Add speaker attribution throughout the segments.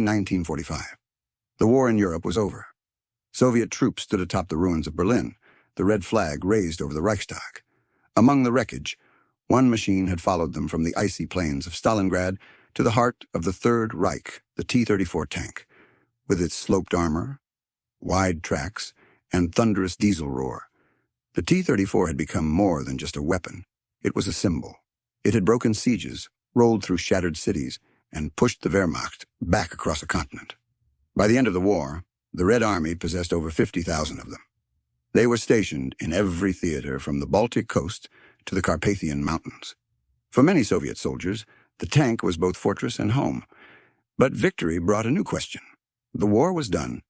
Speaker 1: 1945. The war in Europe was over. Soviet troops stood atop the ruins of Berlin, the red flag raised over the Reichstag. Among the wreckage, one machine had followed them from the icy plains of Stalingrad to the heart of the Third Reich, the T-34 tank, with its sloped armor, wide tracks, and thunderous diesel roar. The T-34 had become more than just a weapon. It was a symbol. It had broken sieges, rolled through shattered cities, and pushed the Wehrmacht back across a continent. By the end of the war, the Red Army possessed over 50,000 of them. They were stationed in every theater from the Baltic coast to the Carpathian Mountains. For many Soviet soldiers, the tank was both fortress and home. But victory brought a new question. The war was done.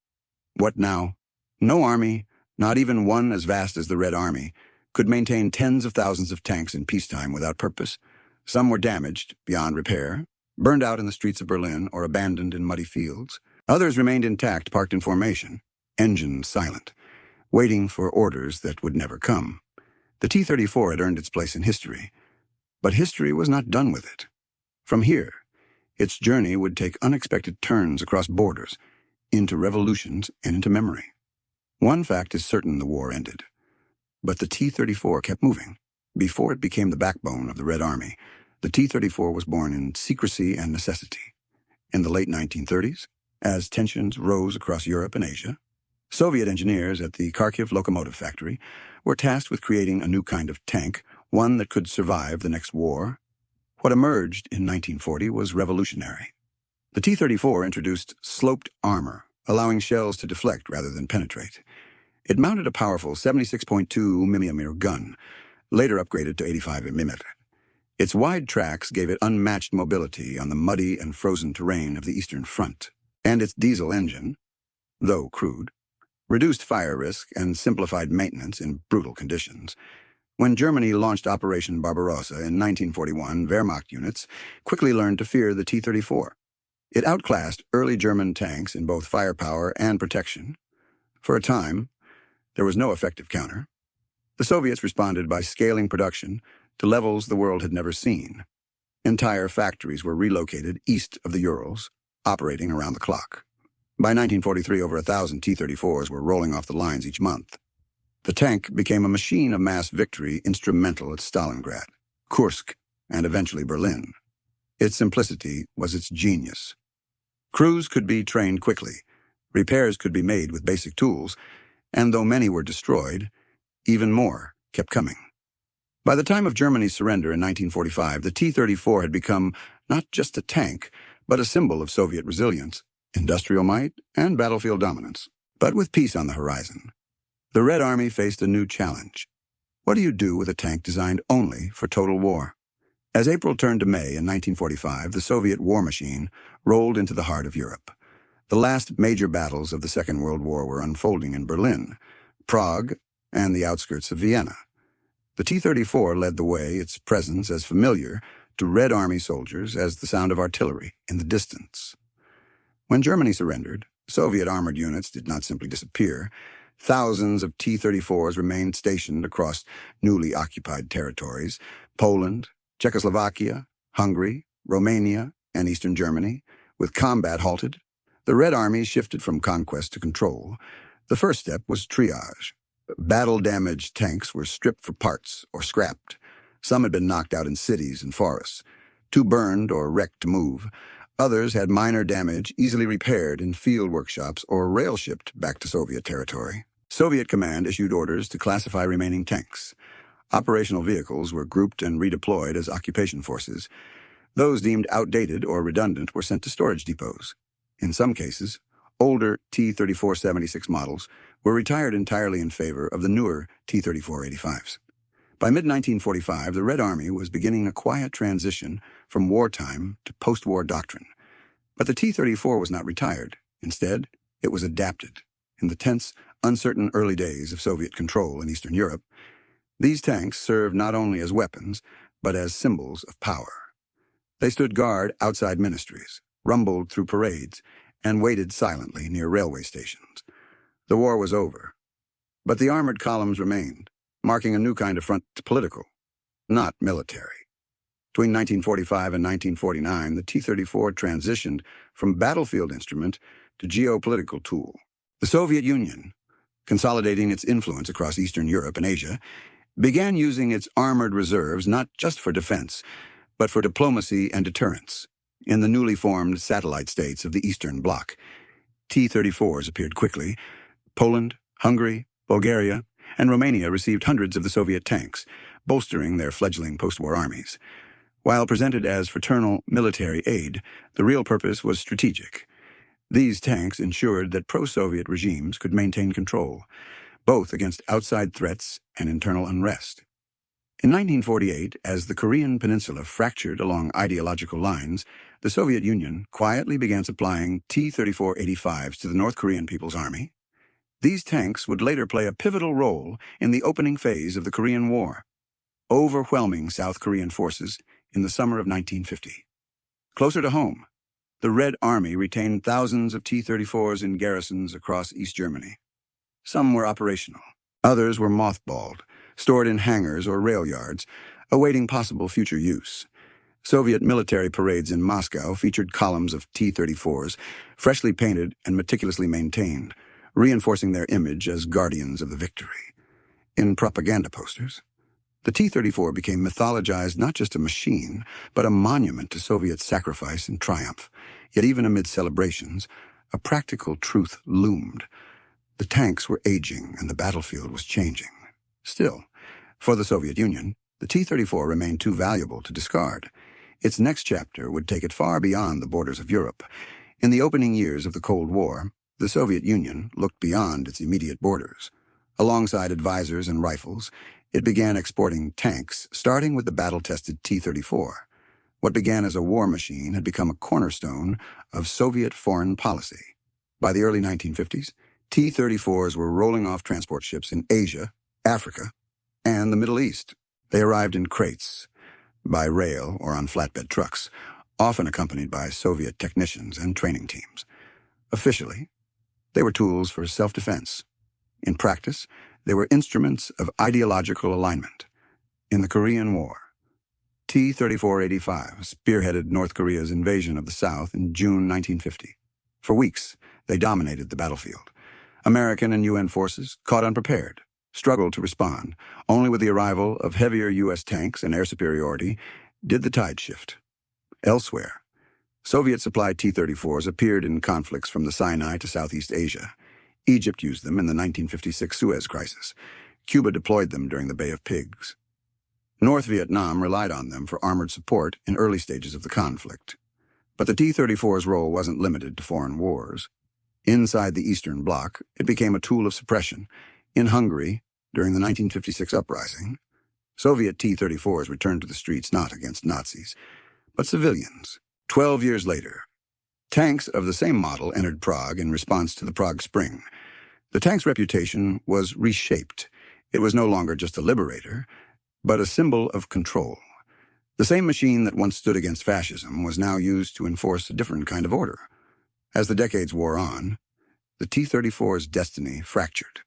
Speaker 1: What now? No army, not even one as vast as the Red Army, could maintain tens of thousands of tanks in peacetime without purpose. Some were damaged beyond repair, burned out in the streets of Berlin or abandoned in muddy fields. Others remained intact, parked in formation, engines silent, waiting for orders that would never come. The T-34 had earned its place in history, but history was not done with it. From here, its journey would take unexpected turns across borders, into revolutions and into memory. One fact is certain: the war ended. But the T-34 kept moving. Before it became the backbone of the Red Army, the T-34 was born in secrecy and necessity. In the late 1930s, as tensions rose across Europe and Asia, Soviet engineers at the Kharkiv locomotive factory were tasked with creating a new kind of tank, one that could survive the next war. What emerged in 1940 was revolutionary. The T-34 introduced sloped armor, allowing shells to deflect rather than penetrate. It mounted a powerful 76.2 mm gun, later upgraded to 85 mm. Its wide tracks gave it unmatched mobility on the muddy and frozen terrain of the Eastern Front. And its diesel engine, though crude, reduced fire risk and simplified maintenance in brutal conditions. When Germany launched Operation Barbarossa in 1941, Wehrmacht units quickly learned to fear the T-34. It outclassed early German tanks in both firepower and protection. For a time, there was no effective counter. The Soviets responded by scaling production to levels the world had never seen. Entire factories were relocated east of the Urals, operating around the clock. By 1943, over 1,000 T-34s were rolling off the lines each month. The tank became a machine of mass victory, instrumental at Stalingrad, Kursk, and eventually Berlin. Its simplicity was its genius. Crews could be trained quickly, repairs could be made with basic tools, and though many were destroyed, even more kept coming. By the time of Germany's surrender in 1945, the T-34 had become not just a tank, but a symbol of Soviet resilience, industrial might, and battlefield dominance. But with peace on the horizon, the Red Army faced a new challenge. What do you do with a tank designed only for total war? As April turned to May in 1945, the Soviet war machine rolled into the heart of Europe. The last major battles of the Second World War were unfolding in Berlin, Prague, and the outskirts of Vienna. The T-34 led the way, its presence as familiar to Red Army soldiers as the sound of artillery in the distance. When Germany surrendered, Soviet armored units did not simply disappear. Thousands of T-34s remained stationed across newly occupied territories: Poland, Czechoslovakia, Hungary, Romania, and Eastern Germany. With combat halted, the Red Army shifted from conquest to control. The first step was triage. Battle-damaged tanks were stripped for parts or scrapped. Some had been knocked out in cities and forests, too burned or wrecked to move. Others had minor damage easily repaired in field workshops or rail-shipped back to Soviet territory. Soviet command issued orders to classify remaining tanks. Operational vehicles were grouped and redeployed as occupation forces. Those deemed outdated or redundant were sent to storage depots. In some cases, older T-34-76 models were retired entirely in favor of the newer T-34-85s. By mid-1945, the Red Army was beginning a quiet transition from wartime to post-war doctrine. But the T-34 was not retired. Instead, it was adapted. In the tense, uncertain early days of Soviet control in Eastern Europe, these tanks served not only as weapons, but as symbols of power. They stood guard outside ministries, rumbled through parades, and waited silently near railway stations. The war was over, but the armored columns remained, marking a new kind of front to political, not military. Between 1945 and 1949, the T-34 transitioned from battlefield instrument to geopolitical tool. The Soviet Union, consolidating its influence across Eastern Europe and Asia, began using its armored reserves not just for defense, but for diplomacy and deterrence. In the newly formed satellite states of the Eastern Bloc, T-34s appeared quickly. Poland, Hungary, Bulgaria, and Romania received hundreds of the Soviet tanks, bolstering their fledgling post-war armies. While presented as fraternal military aid, the real purpose was strategic. These tanks ensured that pro-Soviet regimes could maintain control, both against outside threats and internal unrest. In 1948, as the Korean peninsula fractured along ideological lines, the Soviet Union quietly began supplying T-34-85s to the North Korean People's Army. These tanks would later play a pivotal role in the opening phase of the Korean War, overwhelming South Korean forces in the summer of 1950. Closer to home, the Red Army retained thousands of T-34s in garrisons across East Germany. Some were operational. Others were mothballed, stored in hangars or rail yards, awaiting possible future use. Soviet military parades in Moscow featured columns of T-34s, freshly painted and meticulously maintained, reinforcing their image as guardians of the victory. In propaganda posters, the T-34 became mythologized not just a machine, but a monument to Soviet sacrifice and triumph. Yet even amid celebrations, a practical truth loomed. The tanks were aging and the battlefield was changing. Still, for the Soviet Union, the T-34 remained too valuable to discard. Its next chapter would take it far beyond the borders of Europe. In the opening years of the Cold War, the Soviet Union looked beyond its immediate borders. Alongside advisors and rifles, it began exporting tanks, starting with the battle-tested T-34. What began as a war machine had become a cornerstone of Soviet foreign policy. By the early 1950s, T-34s were rolling off transport ships in Asia, Africa, and the Middle East. They arrived in crates, by rail or on flatbed trucks, often accompanied by Soviet technicians and training teams. Officially, they were tools for self-defense. In practice, they were instruments of ideological alignment. In the Korean War, T-34-85 spearheaded North Korea's invasion of the South in June 1950. For weeks, they dominated the battlefield. American and UN forces, caught unprepared, struggled to respond. Only with the arrival of heavier U.S. tanks and air superiority did the tide shift. Elsewhere, Soviet-supplied T-34s appeared in conflicts from the Sinai to Southeast Asia. Egypt used them in the 1956 Suez Crisis. Cuba deployed them during the Bay of Pigs. North Vietnam relied on them for armored support in early stages of the conflict. But the T-34's role wasn't limited to foreign wars. Inside the Eastern Bloc, it became a tool of suppression. In Hungary, during the 1956 uprising, Soviet T-34s returned to the streets not against Nazis, but civilians. 12 years later, tanks of the same model entered Prague in response to the Prague Spring. The tank's reputation was reshaped. It was no longer just a liberator, but a symbol of control. The same machine that once stood against fascism was now used to enforce a different kind of order. As the decades wore on, the T-34's destiny fractured.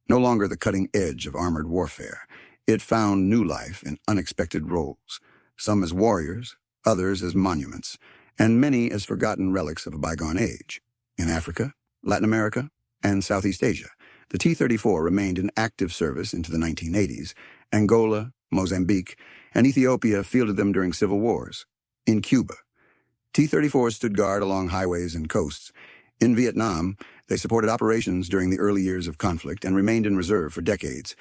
Speaker 1: No longer the cutting edge of armored warfare, it found new life in unexpected roles, some as warriors, others as monuments, and many as forgotten relics of a bygone age. In Africa, Latin America, and Southeast Asia, the T-34 remained in active service into the 1980s. Angola, Mozambique, and Ethiopia fielded them during civil wars. In Cuba, T-34s stood guard along highways and coasts. In Vietnam, they supported operations during the early years of conflict and remained in reserve for decades.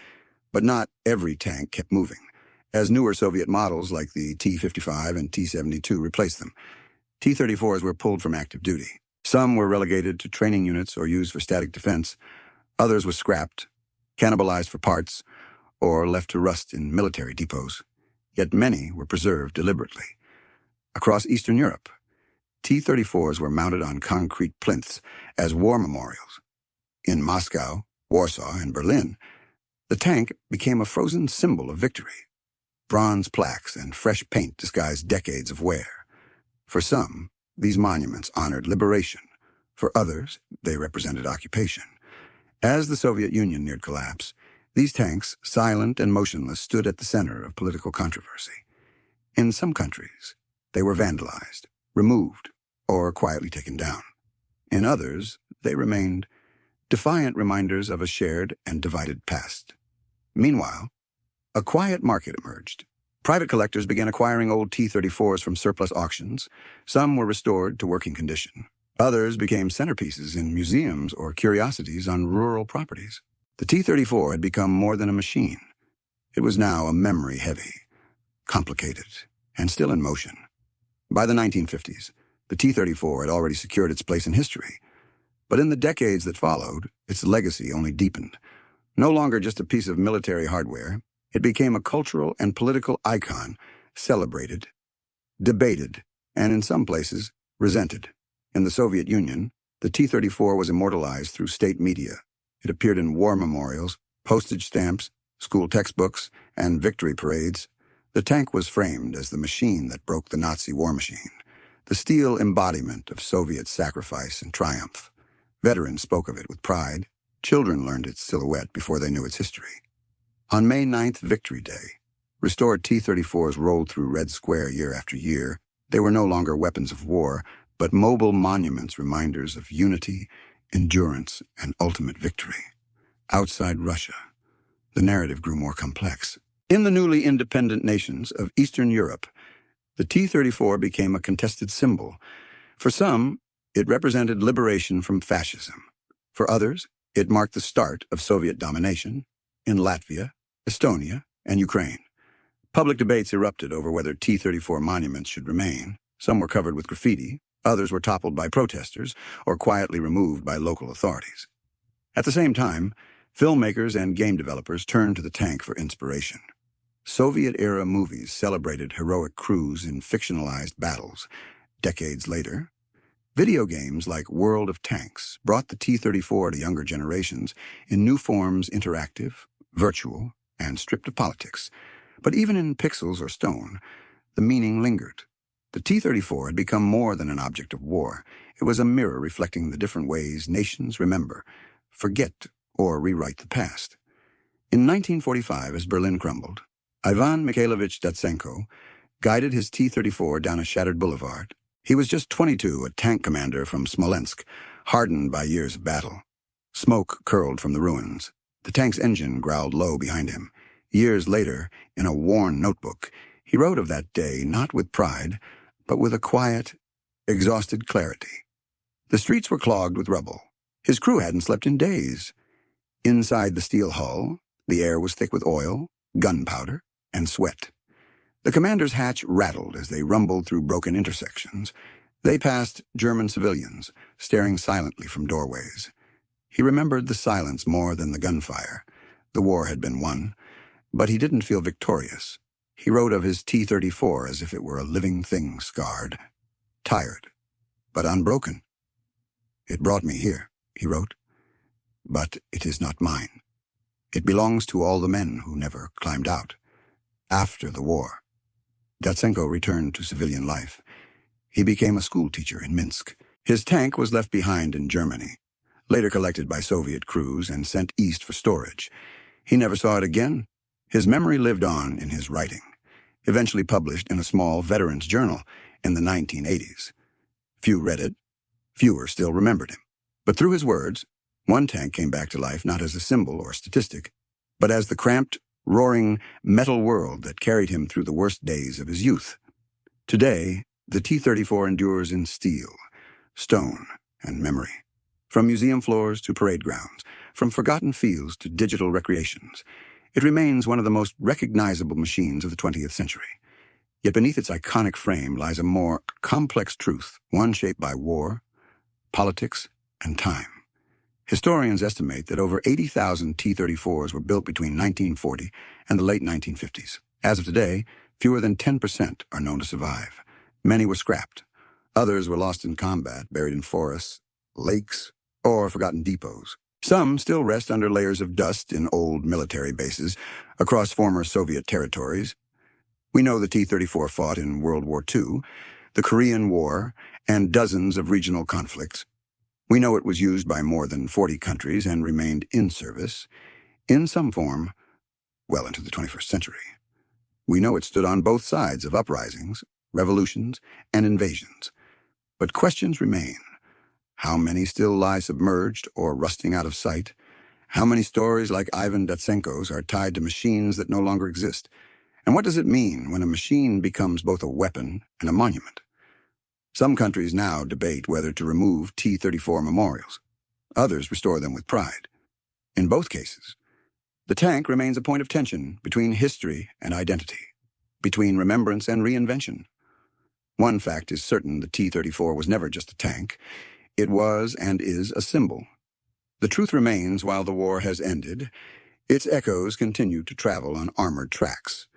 Speaker 1: But not every tank kept moving, as newer Soviet models like the T-55 and T-72 replaced them. T-34s were pulled from active duty. Some were relegated to training units or used for static defense. Others were scrapped, cannibalized for parts, or left to rust in military depots. Yet many were preserved deliberately. Across Eastern Europe, T-34s were mounted on concrete plinths as war memorials. In Moscow, Warsaw, and Berlin, the tank became a frozen symbol of victory. Bronze plaques and fresh paint disguised decades of wear. For some, these monuments honored liberation. For others, they represented occupation. As the Soviet Union neared collapse, these tanks, silent and motionless, stood at the center of political controversy. In some countries, they were vandalized, removed, or quietly taken down. In others, they remained defiant reminders of a shared and divided past. Meanwhile, a quiet market emerged. Private collectors began acquiring old T-34s from surplus auctions. Some were restored to working condition. Others became centerpieces in museums or curiosities on rural properties. The T-34 had become more than a machine. It was now a memory heavy, complicated, and still in motion. By the 1950s, the T-34 had already secured its place in history. But in the decades that followed, its legacy only deepened. No longer just a piece of military hardware, it became a cultural and political icon, celebrated, debated, and in some places, resented. In the Soviet Union, the T-34 was immortalized through state media. It appeared in war memorials, postage stamps, school textbooks, and victory parades. The tank was framed as the machine that broke the Nazi war machine, the steel embodiment of Soviet sacrifice and triumph. Veterans spoke of it with pride. Children learned its silhouette before they knew its history. On May 9th, Victory Day, restored T-34s rolled through Red Square year after year. They were no longer weapons of war, but mobile monuments, reminders of unity, endurance, and ultimate victory. Outside Russia, the narrative grew more complex. In the newly independent nations of Eastern Europe, the T-34 became a contested symbol. For some, it represented liberation from fascism. For others, it marked the start of Soviet domination in Latvia, Estonia, and Ukraine. Public debates erupted over whether T-34 monuments should remain. Some were covered with graffiti, others were toppled by protesters or quietly removed by local authorities. At the same time, filmmakers and game developers turned to the tank for inspiration. Soviet-era movies celebrated heroic crews in fictionalized battles. Decades later, video games like World of Tanks brought the T-34 to younger generations in new forms: interactive, virtual, and stripped of politics. But even in pixels or stone, the meaning lingered. The T-34 had become more than an object of war. It was a mirror reflecting the different ways nations remember, forget, or rewrite the past. In 1945, as Berlin crumbled, Ivan Mikhailovich Datsenko guided his T-34 down a shattered boulevard. He was just 22, a tank commander from Smolensk, hardened by years of battle. Smoke curled from the ruins. The tank's engine growled low behind him. Years later, in a worn notebook, he wrote of that day not with pride, but with a quiet, exhausted clarity. The streets were clogged with rubble. His crew hadn't slept in days. Inside the steel hull, the air was thick with oil, gunpowder, and sweat. The commander's hatch rattled as they rumbled through broken intersections. They passed German civilians, staring silently from doorways. He remembered the silence more than the gunfire. The war had been won, but he didn't feel victorious. He wrote of his T-34 as if it were a living thing, scarred, tired, but unbroken. "It brought me here," he wrote, "but it is not mine. It belongs to all the men who never climbed out." After the war, Datsenko returned to civilian life. He became a schoolteacher in Minsk. His tank was left behind in Germany, later collected by Soviet crews and sent east for storage. He never saw it again. His memory lived on in his writing, eventually published in a small veterans journal in the 1980s. Few read it, fewer still remembered him. But through his words, one tank came back to life not as a symbol or statistic, but as the cramped, roaring metal world that carried him through the worst days of his youth. Today, the T-34 endures in steel, stone, and memory. From museum floors to parade grounds, from forgotten fields to digital recreations, it remains one of the most recognizable machines of the 20th century. Yet beneath its iconic frame lies a more complex truth, one shaped by war, politics, and time. Historians estimate that over 80,000 T-34s were built between 1940 and the late 1950s. As of today, fewer than 10% are known to survive. Many were scrapped. Others were lost in combat, buried in forests, lakes, or forgotten depots. Some still rest under layers of dust in old military bases across former Soviet territories. We know the T-34 fought in World War II, the Korean War, and dozens of regional conflicts. We know it was used by more than 40 countries and remained in service, in some form, well into the 21st century. We know it stood on both sides of uprisings, revolutions, and invasions. But questions remain. How many still lie submerged or rusting out of sight? How many stories like Ivan Datsenko's are tied to machines that no longer exist? And what does it mean when a machine becomes both a weapon and a monument? Some countries now debate whether to remove T-34 memorials. Others restore them with pride. In both cases, the tank remains a point of tension between history and identity, between remembrance and reinvention. One fact is certain: the T-34 was never just a tank. It was and is a symbol. The truth remains, while the war has ended, its echoes continue to travel on armored tracks.